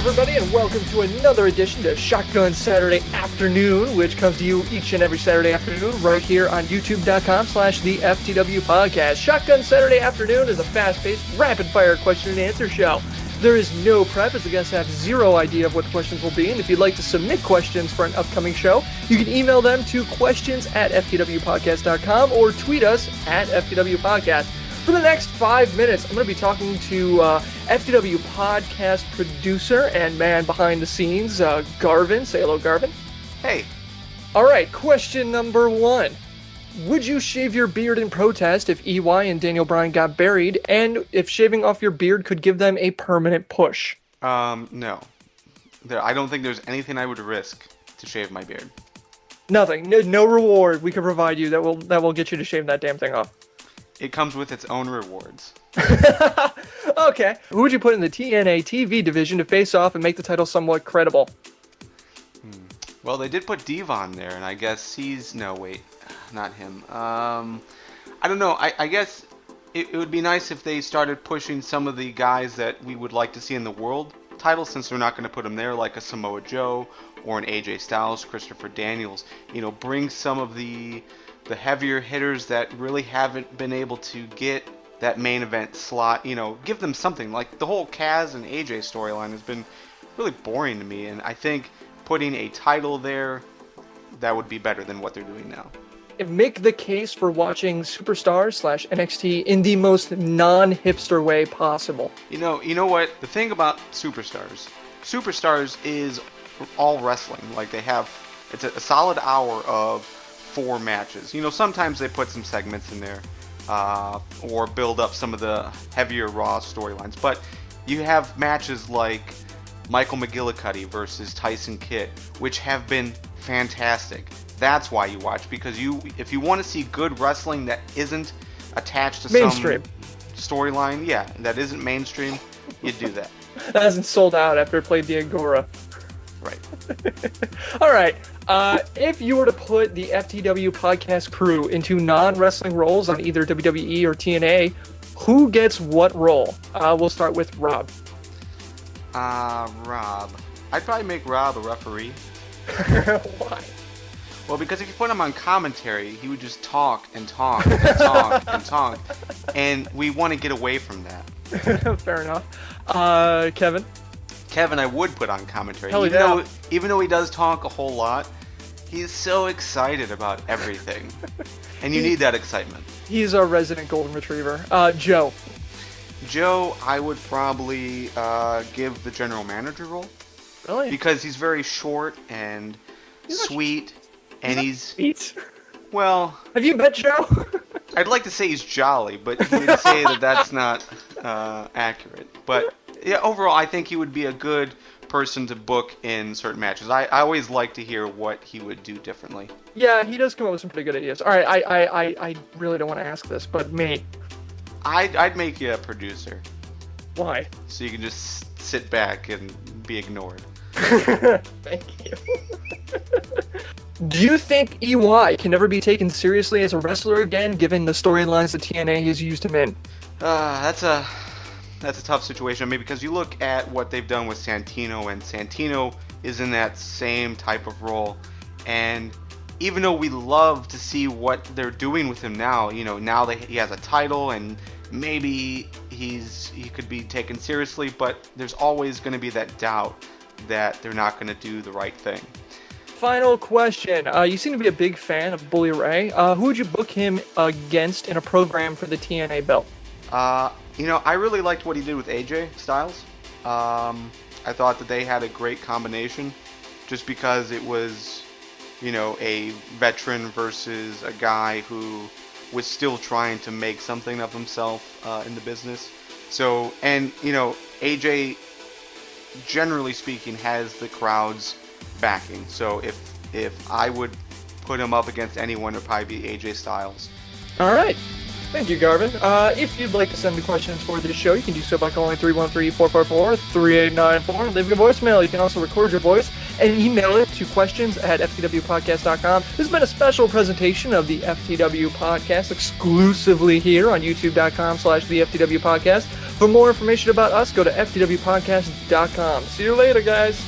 everybody, and welcome to another edition of Shotgun Saturday Afternoon, which comes to you each and every Saturday afternoon right here on youtube.com/the FTW Podcast. Shotgun Saturday Afternoon is a fast-paced, rapid-fire question and answer show. There is no prep, as the guests have zero idea of what the questions will be, and if you'd like to submit questions for an upcoming show, you can email them to questions@ftwpodcast.com or tweet us at ftwpodcast. For the next 5 minutes, I'm going to be talking to FTW Podcast producer and man behind the scenes, Garvin. Say hello, Garvin. Hey. All right, question number 1. Would you shave your beard in protest if EY and Daniel Bryan got buried, and if shaving off your beard could give them a permanent push? No. I don't think there's anything I would risk to shave my beard. Nothing. No reward we can provide you that will get you to shave that damn thing off. It comes with its own rewards. Okay. Who would you put in the TNA TV division to face off and make the title somewhat credible? Well, they did put Devon there, and I guess no, wait. Not him. I don't know. I guess it would be nice if they started pushing some of the guys that we would like to see in the world title, since they're not going to put them there, like a Samoa Joe or an AJ Styles, Christopher Daniels. Bring some of the heavier hitters that really haven't been able to get that main event slot. Give them something. Like the whole Kaz and AJ storyline has been really boring to me, and I think putting a title there, that would be better than what they're doing now. Make the case for watching Superstars / NXT in the most non-hipster way possible. You know what? The thing about Superstars is all wrestling. Like it's a solid hour of 4 matches. Sometimes they put some segments in there, or build up some of the heavier Raw storylines. But you have matches like Michael McGillicuddy versus Tyson Kidd, which have been fantastic. That's why you watch, because if you want to see good wrestling that isn't attached to mainstream some storyline, that isn't mainstream, you do that. That hasn't sold out after it played the Agora. Right. All right. If you were to put the FTW podcast crew into non-wrestling roles on either WWE or TNA, who gets what role? We'll start with Rob. Rob. I'd probably make Rob a referee. Why? Well, because if you put him on commentary, he would just talk and talk and talk and talk, and we want to get away from that. Fair enough. Kevin? Kevin, I would put on commentary. Even though he does talk a whole lot, he's so excited about everything. And you need that excitement. He's our resident golden retriever. Joe? Joe, I would probably give the general manager role. Really? Because he's very short and sweet. And he's sweet. Well, have you met Joe? I'd like to say he's jolly, but you would say that's not accurate. But yeah, overall, I think he would be a good person to book in certain matches. I always like to hear what he would do differently. Yeah, he does come up with some pretty good ideas. All right, I really don't want to ask this, but me. I'd make you a producer. Why? So you can just sit back and be ignored. Thank you. Do you think EY can never be taken seriously as a wrestler again, given the storylines that TNA has used him in? That's a tough situation. I mean, because you look at what they've done with Santino, and Santino is in that same type of role. And even though we love to see what they're doing with him now, now that he has a title and maybe he could be taken seriously, but there's always going to be that doubt that they're not going to do the right thing. Final question. You seem to be a big fan of Bully Ray. Who would you book him against in a program for the TNA belt? I really liked what he did with AJ Styles. I thought that they had a great combination, just because it was, a veteran versus a guy who was still trying to make something of himself in the business. So, and AJ, generally speaking, has the crowd's backing. So if I would put him up against anyone, it would probably be AJ Styles. All right. Thank you, Garvin. If you'd like to send me questions for this show, you can do so by calling 313-444-3894. Leave a voicemail. You can also record your voice and email it to questions@ftwpodcast.com. This has been a special presentation of the FTW Podcast, exclusively here on youtube.com/the FTW Podcast. For more information about us, go to ftwpodcast.com. See you later, guys.